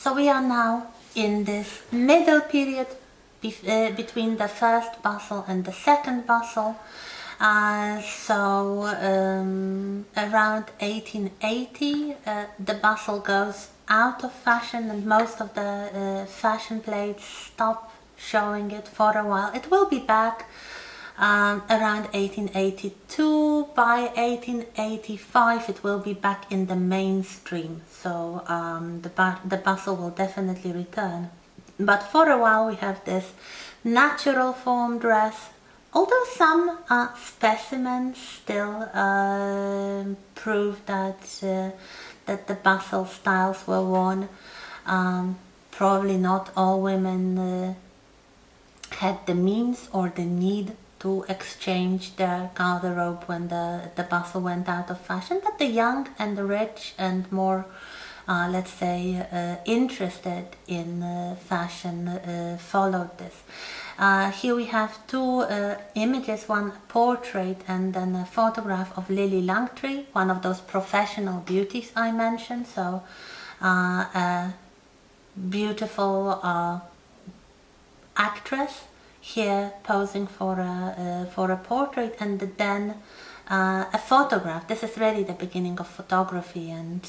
So we are now in this middle period between the first bustle and the second bustle. Around 1880 the bustle goes out of fashion and most of the fashion plates stop showing it for a while. It will be back around 1882. By 1885 it will be back in the mainstream, so the bustle will definitely return. But for a while we have this natural form dress, although some specimens still prove that the bustle styles were worn. Probably not all women had the means or the need to exchange their garderobe when the bustle went out of fashion, but the young and the rich and more let's say interested in fashion followed this. Here we have two images, one portrait and then a photograph of Lily Langtry, one of those professional beauties I mentioned. So a beautiful actress here posing for a portrait, and then a photograph. This is really the beginning of photography, and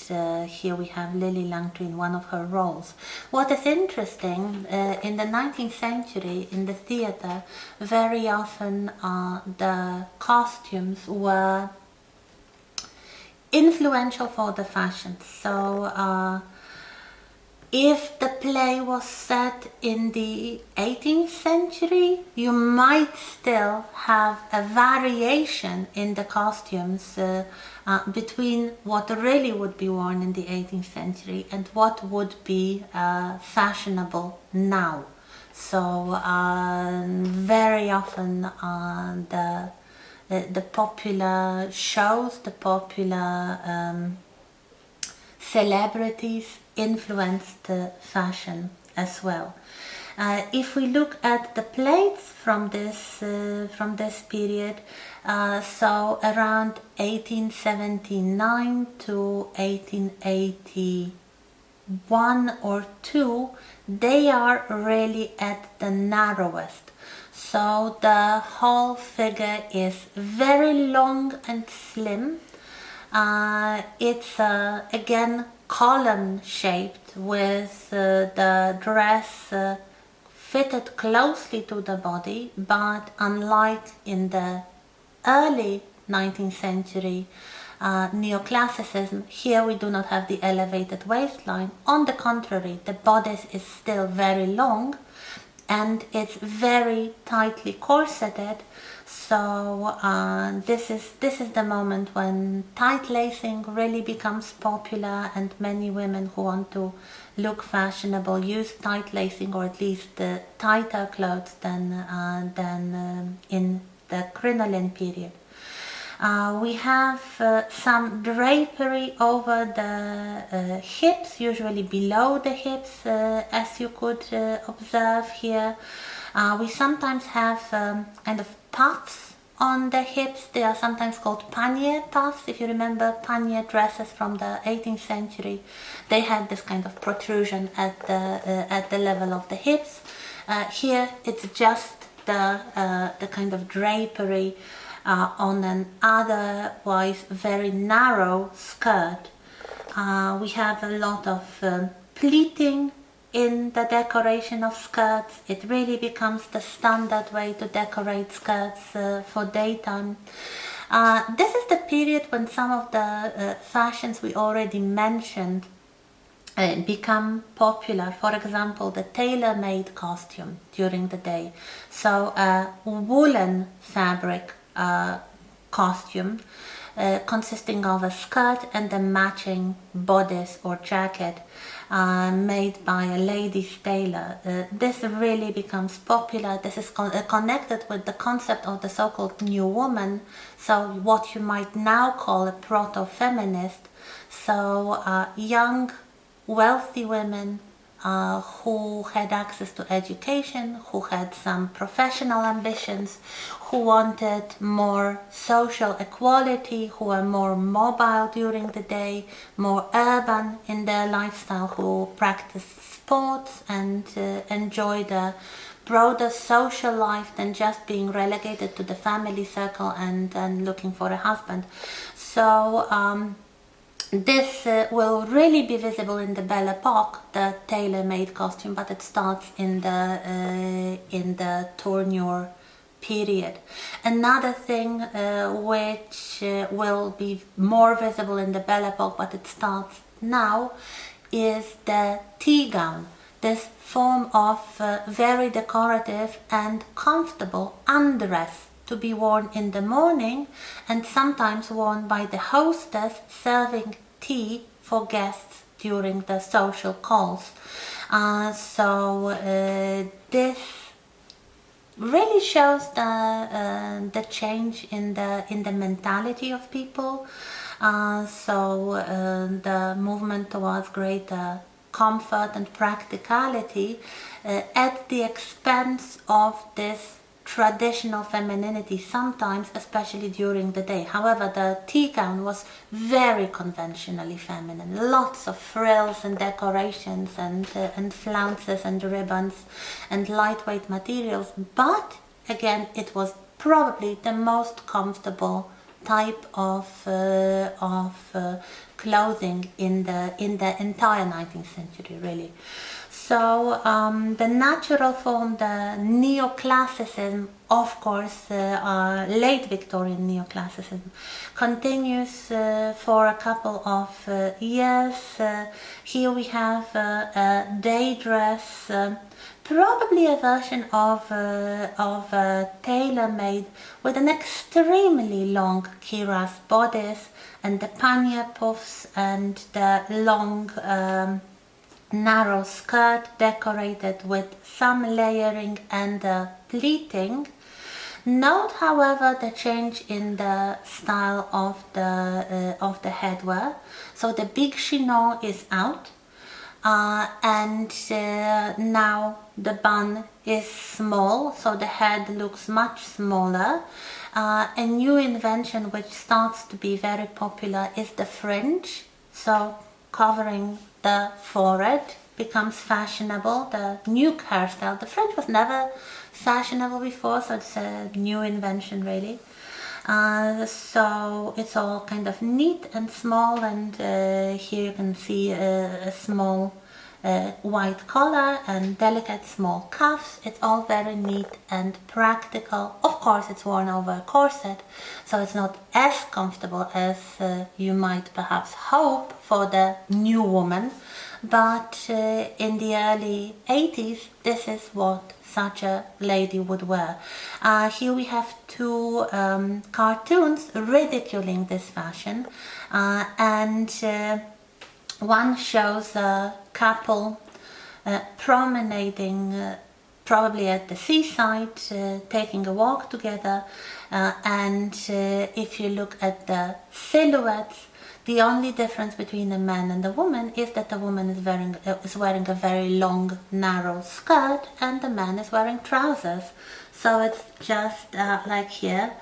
here we have Lily Langtry in one of her roles. What is interesting, in the 19th century in the theatre, very often the costumes were influential for the fashion. So if the play was set in the 18th century, you might still have a variation in the costumes between what really would be worn in the 18th century and what would be fashionable now. So very often the popular shows, the popular celebrities influenced fashion as well. If we look at the plates from this period, so around 1879 to 1881 or 2, they are really at the narrowest. So the whole figure is very long and slim. It's again column shaped, with the dress fitted closely to the body, but unlike in the early 19th century neoclassicism, here we do not have the elevated waistline. On the contrary, the bodice is still very long and it's very tightly corseted. So this is the moment when tight lacing really becomes popular, and many women who want to look fashionable use tight lacing, or at least tighter clothes than in the crinoline period. We have some drapery over the hips, usually below the hips, as you could observe here. We sometimes have kind of puffs on the hips. They are sometimes called panier puffs. If you remember panier dresses from the 18th century, they had this kind of protrusion at the level of the hips. Here it's just the kind of drapery on an otherwise very narrow skirt. We have a lot of pleating in the decoration of skirts. It really becomes the standard way to decorate skirts for daytime. This is the period when some of the fashions we already mentioned become popular. For example, the tailor-made costume during the day. So a woolen fabric costume consisting of a skirt and a matching bodice or jacket made by a ladies' tailor. This really becomes popular. This is connected with the concept of the so-called new woman, so what you might now call a proto-feminist. So young, wealthy women who had access to education, who had some professional ambitions, who wanted more social equality, who were more mobile during the day, more urban in their lifestyle, who practiced sports and enjoyed a broader social life than just being relegated to the family circle and looking for a husband. So this will really be visible in the Belle Epoque, the tailor-made costume, but it starts in the tournure period. Another thing which will be more visible in the Belle Epoque, but it starts now, is the tea gown. This form of very decorative and comfortable undress to be worn in the morning and sometimes worn by the hostess serving tea for guests during the social calls. This really shows the change in the mentality of people. The movement towards greater comfort and practicality at the expense of this traditional femininity, sometimes especially during the day. However, the tea gown was very conventionally feminine, lots of frills and decorations and flounces and ribbons and lightweight materials, but again it was probably the most comfortable type of clothing in the entire 19th century, really. So the natural form, the neoclassicism, of course, late Victorian neoclassicism, continues for a couple of years. Here we have a day dress, probably a version of a tailor-made with an extremely long cuirass bodice and the pannier puffs and the long narrow skirt decorated with some layering and pleating. Note, however, the change in the style of the headwear. So the big chignon is out, and now the bun is small, so the head looks much smaller. A new invention which starts to be very popular is the fringe, so covering the forehead becomes fashionable, the new hairstyle. The fringe was never fashionable before, so it's a new invention, really. So it's all kind of neat and small, and here you can see a small white collar and delicate small cuffs. It's all very neat and practical. Of course, it's worn over a corset, so it's not as comfortable as you might perhaps hope for the new woman, but in the early 80s, this is what such a lady would wear. Here we have two cartoons ridiculing this fashion, and one shows a couple promenading probably at the seaside, taking a walk together, and if you look at the silhouettes, the only difference between a man and a woman is that the woman is wearing a very long, narrow skirt and the man is wearing trousers. So it's just like here.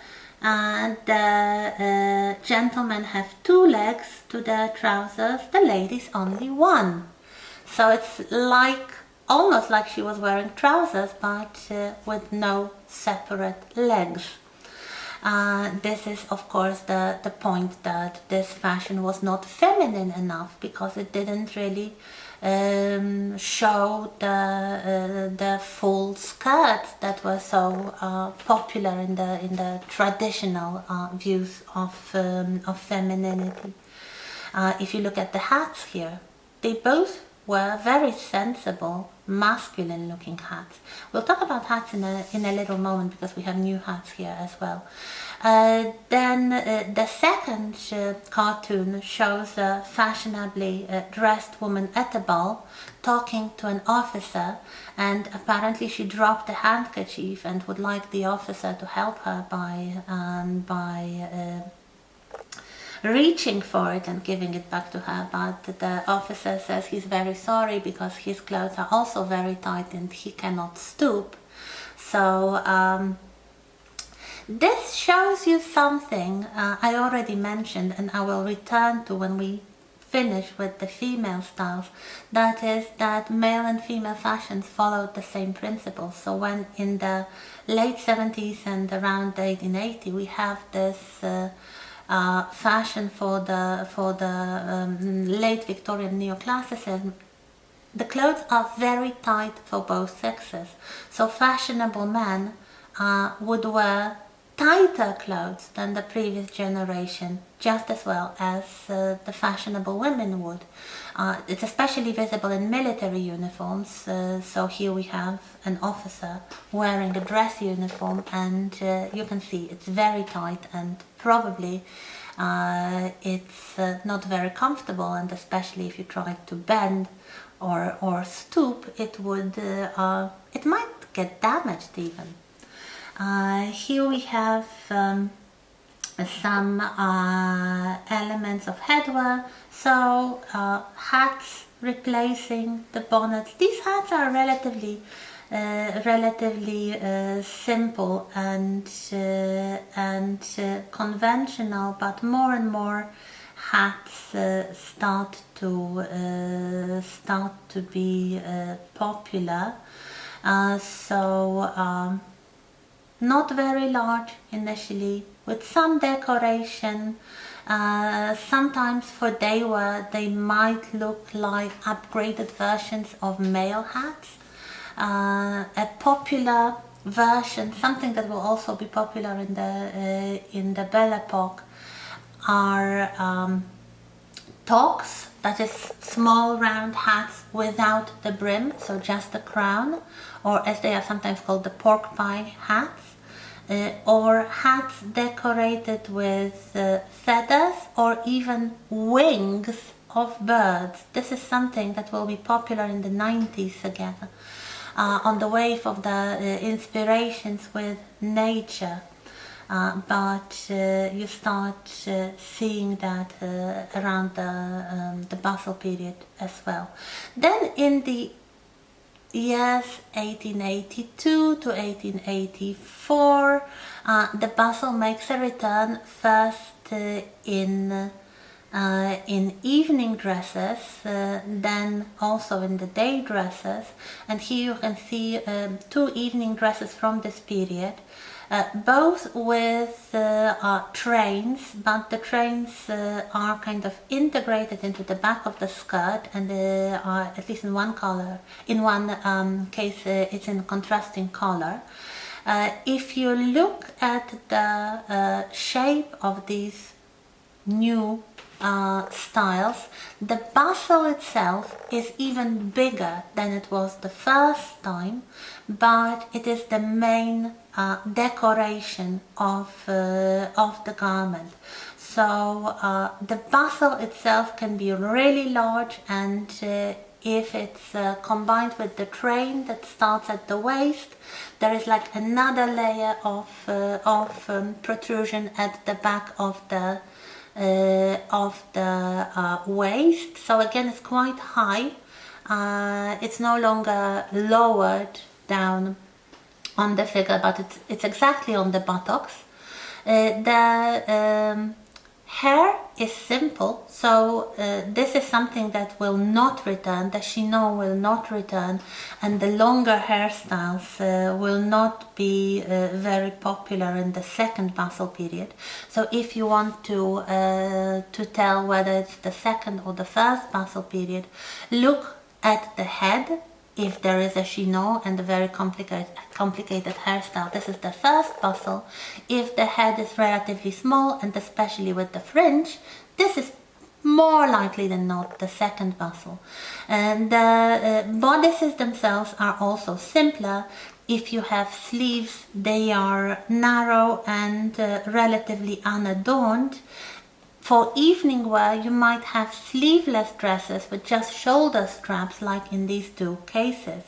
And the gentlemen have two legs to their trousers, the ladies only one. So it's almost like she was wearing trousers, but with no separate legs. This is, of course, the point that this fashion was not feminine enough, because it didn't really show the full skirts that were so popular in the traditional views of femininity. If you look at the hats here, they both were very sensible, masculine-looking hats. We'll talk about hats in a little moment, because we have new hats here as well. Then the second cartoon shows a fashionably dressed woman at a ball talking to an officer, and apparently she dropped a handkerchief and would like the officer to help her by reaching for it and giving it back to her, but the officer says he's very sorry because his clothes are also very tight and he cannot stoop. So this shows you something I already mentioned, and I will return to when we finish with the female styles. That is that male and female fashions followed the same principles. So when in the late 70s and around 1880 we have this fashion for the late Victorian neoclassicism, the clothes are very tight for both sexes. So fashionable men would wear tighter clothes than the previous generation, just as well as the fashionable women would. It's especially visible in military uniforms. So here we have an officer wearing a dress uniform, and you can see it's very tight, and probably it's not very comfortable, and especially if you try to bend or stoop, it might get damaged even. Here we have some elements of headwear. So hats replacing the bonnets. These hats are relatively simple and conventional, but more and more hats start to be popular. Not very large initially, with some decoration. Sometimes for day wear they might look like upgraded versions of male hats. A popular version, something that will also be popular in the Belle Epoque, are toques, that is small round hats without the brim, so just the crown, or as they are sometimes called, the pork pie hats. Or hats decorated with feathers or even wings of birds. This is something that will be popular in the 90s again, on the wave of the inspirations with nature. But you start seeing that around the Bustle period as well. Then in the years 1882 to 1884, the bustle makes a return, first in evening dresses, then also in the day dresses. And here you can see two evening dresses from this period, both with trains, but the trains are kind of integrated into the back of the skirt, and are, at least in one color, in one case it's in contrasting color. If you look at the shape of these new styles, the bustle itself is even bigger than it was the first time, but it is the main decoration of the garment. So the bustle itself can be really large, and if it's combined with the train that starts at the waist, there is like another layer of protrusion at the back of the waist. So again, it's quite high. It's no longer lowered down on the figure, but it's exactly on the buttocks. The hair is simple, so this is something that will not return. The chignon will not return, and the longer hairstyles will not be very popular in the second bustle period. So if you want to tell whether it's the second or the first bustle period, look at the head. If there is a chignon and a very complicated hairstyle, this is the first bustle. If the head is relatively small, and especially with the fringe, this is more likely than not the second bustle. And the bodices themselves are also simpler. If you have sleeves, they are narrow and relatively unadorned. For evening wear, you might have sleeveless dresses with just shoulder straps, like in these two cases.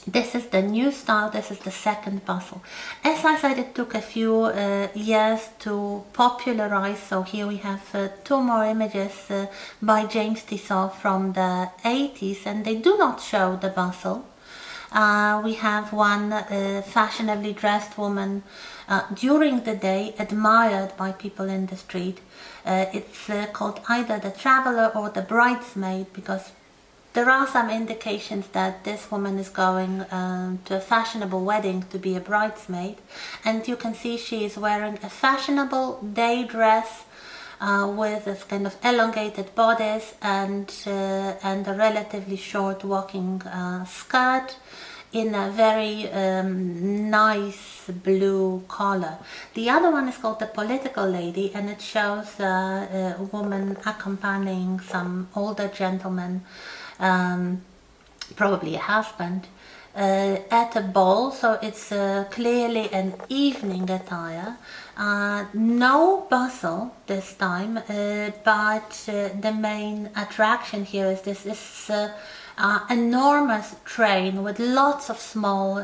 This is the new style, this is the second bustle. As I said, it took a few years to popularize, so here we have two more images by James Tissot from the 80s, and they do not show the bustle. We have one fashionably dressed woman during the day, admired by people in the street. It's called either the traveler or the bridesmaid, because there are some indications that this woman is going to a fashionable wedding to be a bridesmaid, and you can see she is wearing a fashionable day dress with this kind of elongated bodice and a relatively short walking skirt in a very nice blue collar. The other one is called The Political Lady, and it shows a woman accompanying some older gentleman, probably a husband, at a ball, so it's clearly an evening attire. No bustle this time, but the main attraction here is this enormous train with lots of small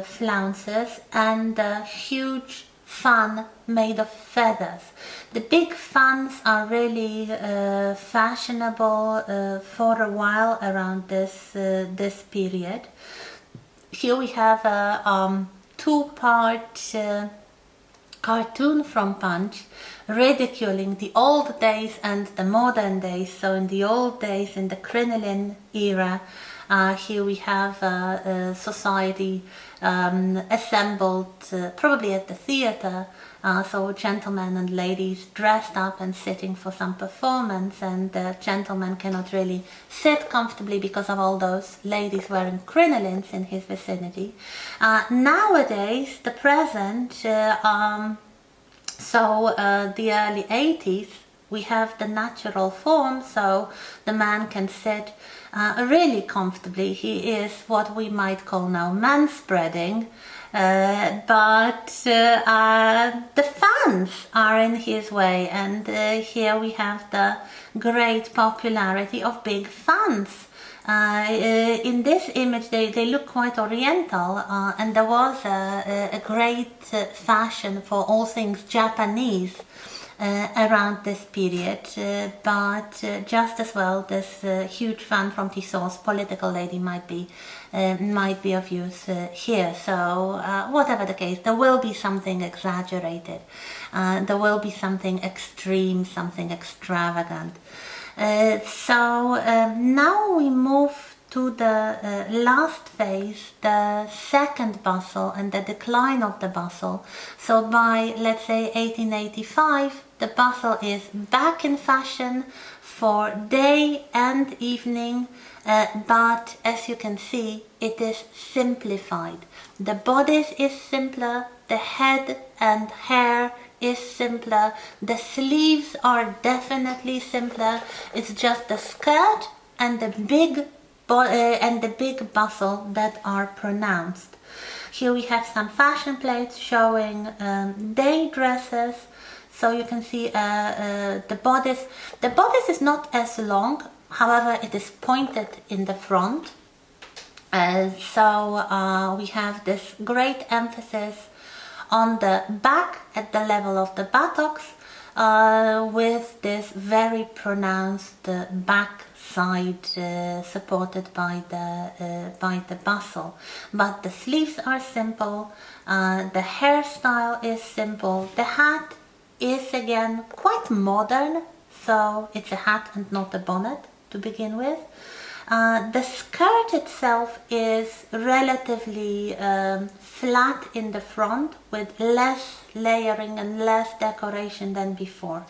flounces and a huge fan made of feathers. The big fans are really fashionable for a while around this period. Here we have a two-part cartoon from Punch ridiculing the old days and the modern days. So in the old days, in the crinoline era, here we have a society assembled probably at the theatre, so gentlemen and ladies dressed up and sitting for some performance, and the gentleman cannot really sit comfortably because of all those ladies wearing crinolines in his vicinity. Nowadays, the present, the early 80s, we have the natural form, so the man can sit really comfortably. He is what we might call now manspreading, but the fans are in his way, and here we have the great popularity of big fans. In this image they look quite oriental, and there was a great fashion for all things Japanese around this period, but just as well this huge fan from Tissot's Political Lady might be of use here. So whatever the case, there will be something exaggerated, there will be something extreme, something extravagant. Now we move to the last phase, the second bustle and the decline of the bustle. So by, let's say, 1885, the bustle is back in fashion for day and evening, but as you can see, it is simplified. The bodice is simpler, the head and hair is simpler, the sleeves are definitely simpler. It's just the skirt and the big bustle that are pronounced. Here we have some fashion plates showing day dresses. So you can see the bodice. The bodice is not as long, however it is pointed in the front. We have this great emphasis on the back at the level of the buttocks, with this very pronounced back side supported by the bustle. But the sleeves are simple, the hairstyle is simple, the hat is again quite modern, so it's a hat and not a bonnet to begin with. The skirt itself is relatively flat in the front, with less layering and less decoration than before.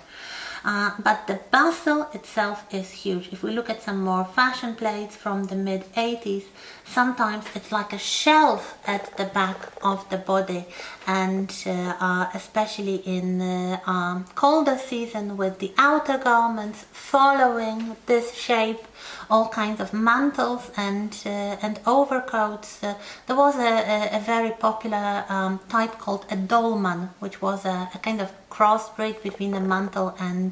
But the bustle itself is huge. If we look at some more fashion plates from the mid-80s, sometimes it's like a shelf at the back of the body, and especially in colder season with the outer garments following this shape, all kinds of mantles and overcoats. There was a very popular type called a dolman, which was a kind of crossbreed between a mantle and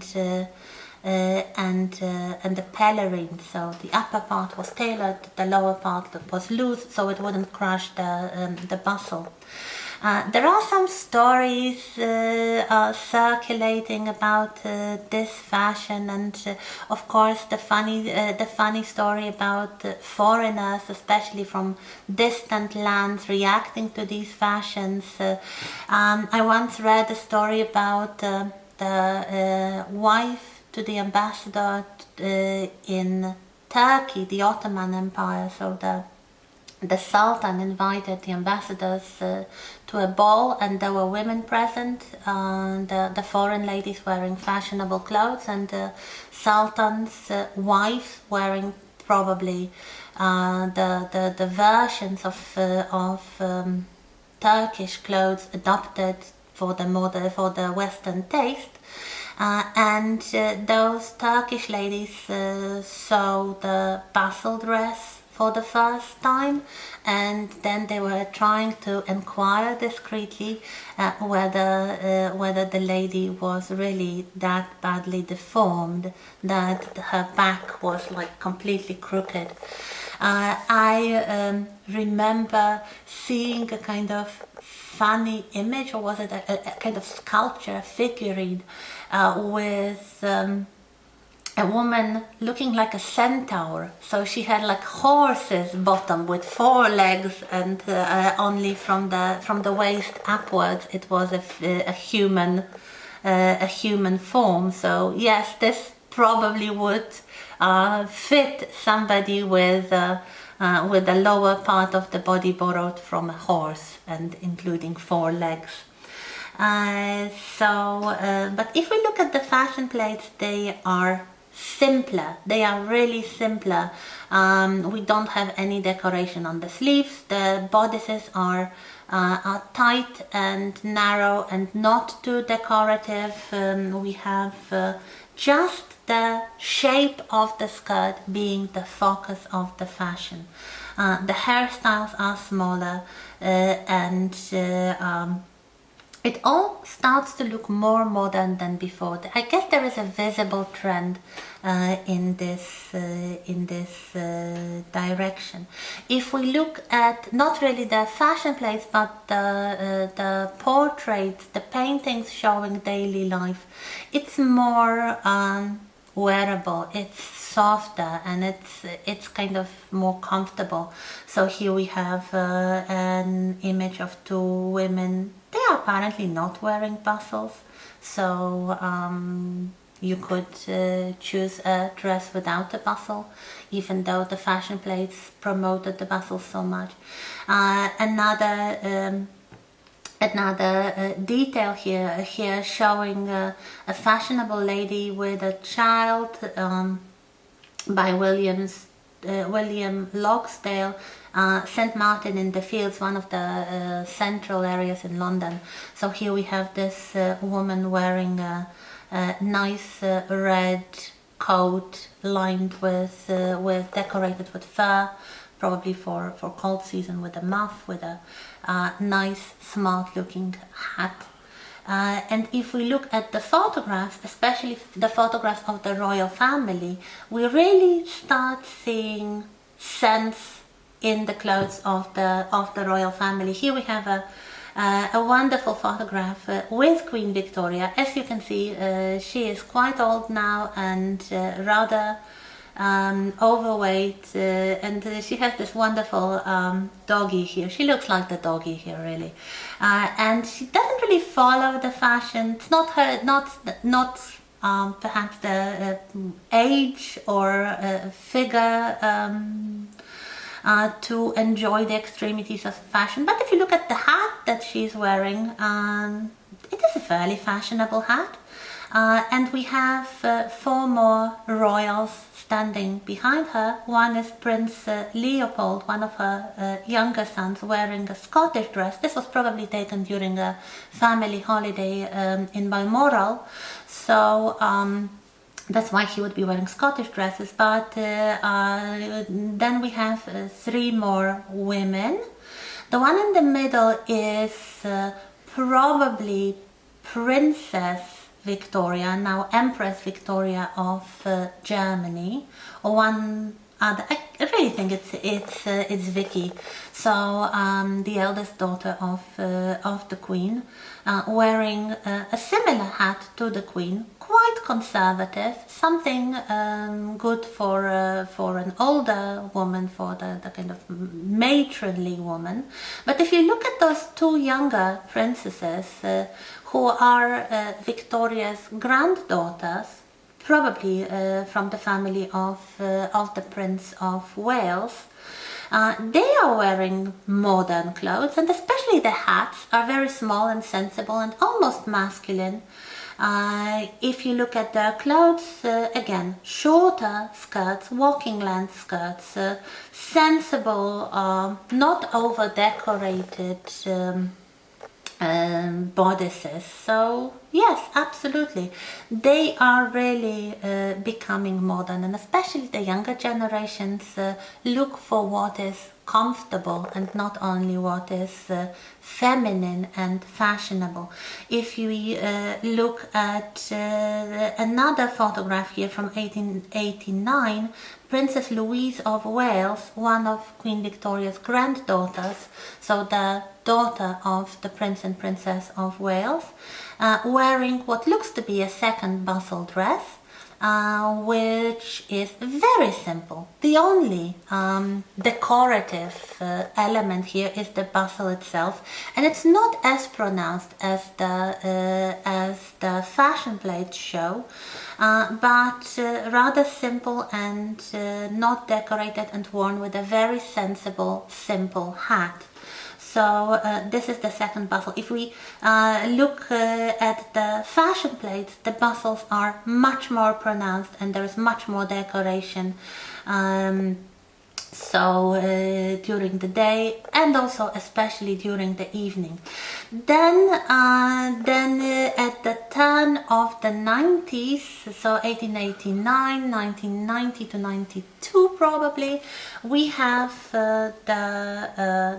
and the pelerine. So the upper part was tailored, the lower part was loose, so it wouldn't crush the bustle. There are some stories circulating about this fashion, and of course the funny story about foreigners, especially from distant lands, reacting to these fashions. I once read a story about the wife to the ambassador in Turkey, the Ottoman Empire. So the Sultan invited the ambassadors to a ball, and there were women present, the foreign ladies wearing fashionable clothes, and the Sultan's wives wearing probably the versions of Turkish clothes adopted for the Western taste. And those Turkish ladies saw the bustle dress for the first time, and then they were trying to inquire discreetly whether the lady was really that badly deformed that her back was like completely crooked. I remember seeing a kind of funny image, or was it a kind of sculpture, a figurine with a woman looking like a centaur. So she had like horse's bottom with 4 legs, and only from the waist upwards it was a human form. So yes, this probably would fit somebody with the lower part of the body borrowed from a horse and including 4 legs. But if we look at the fashion plates, they are simpler. They are really simpler. We don't have any decoration on the sleeves. The bodices are tight and narrow and not too decorative. We have just the shape of the skirt being the focus of the fashion. The hairstyles are smaller, and it all starts to look more modern than before. I guess there is a visible trend in this direction. If we look at not really the fashion plates, but the portraits, the paintings showing daily life, it's more wearable, it's softer, and it's kind of more comfortable. So here we have an image of 2 women. They are apparently not wearing bustles, so you could choose a dress without a bustle, even though the fashion plates promoted the bustle so much. Another detail here showing a fashionable lady with a child by William Logsdale, St. Martin in the Fields, one of the central areas in London. So here we have this woman wearing a nice red coat lined with decorated with fur, probably for cold season, with a muff, with a nice smart looking hat. And if we look at the photographs, especially the photographs of the royal family, we really start seeing sense in the clothes of the royal family. Here we have a wonderful photograph with Queen Victoria. As you can see, she is quite old now and rather overweight, and she has this wonderful doggy here. She looks like the doggy here, really, and she doesn't really follow the fashion. It's not her, not perhaps the age or figure to enjoy the extremities of fashion. But if you look at the hat that she's wearing, it is a fairly fashionable hat. And we have 4 more royals standing behind her. One is Prince Leopold, one of her younger sons, wearing a Scottish dress. This was probably taken during a family holiday in Balmoral, so that's why he would be wearing Scottish dresses. But then we have 3 more women. The one in the middle is probably Princess Victoria, now Empress Victoria of Germany, or one other. I really think it's Vicky. So the eldest daughter of the Queen, wearing a similar hat to the Queen, quite conservative, something good for an older woman, for the kind of matronly woman. But if you look at those two younger princesses who are Victoria's granddaughters, probably from the family of the Prince of Wales, they are wearing modern clothes, and especially the hats are very small and sensible and almost masculine. If you look at their clothes, again, shorter skirts, walking length skirts, sensible, not over decorated bodices. So yes, absolutely, they are really becoming modern, and especially the younger generations look for what is comfortable and not only what is feminine and fashionable. If we look at another photograph here from 1889, Princess Louise of Wales, one of Queen Victoria's granddaughters, so the daughter of the Prince and Princess of Wales, wearing what looks to be a second bustle dress, which is very simple. The only decorative element here is the bustle itself, and it's not as pronounced as the fashion plates show, but rather simple and not decorated, and worn with a very sensible, simple hat. So this is the second bustle. If we look at the fashion plates, the bustles are much more pronounced and there is much more decoration. During the day, and also especially during the evening. Then at the turn of the 90s, so 1889, 1990 to 92 probably, we have the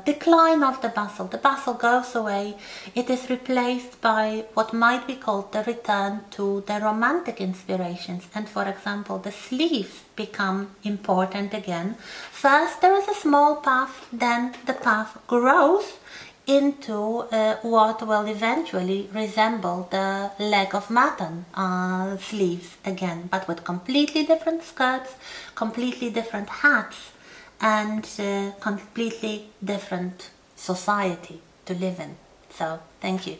decline of the bustle. The bustle goes away. It is replaced by what might be called the return to the romantic inspirations, and for example the sleeves become important again. First there is a small puff, then the puff grows into what will eventually resemble the leg of mutton sleeves again, but with completely different skirts, completely different hats, and completely different society to live in. So thank you.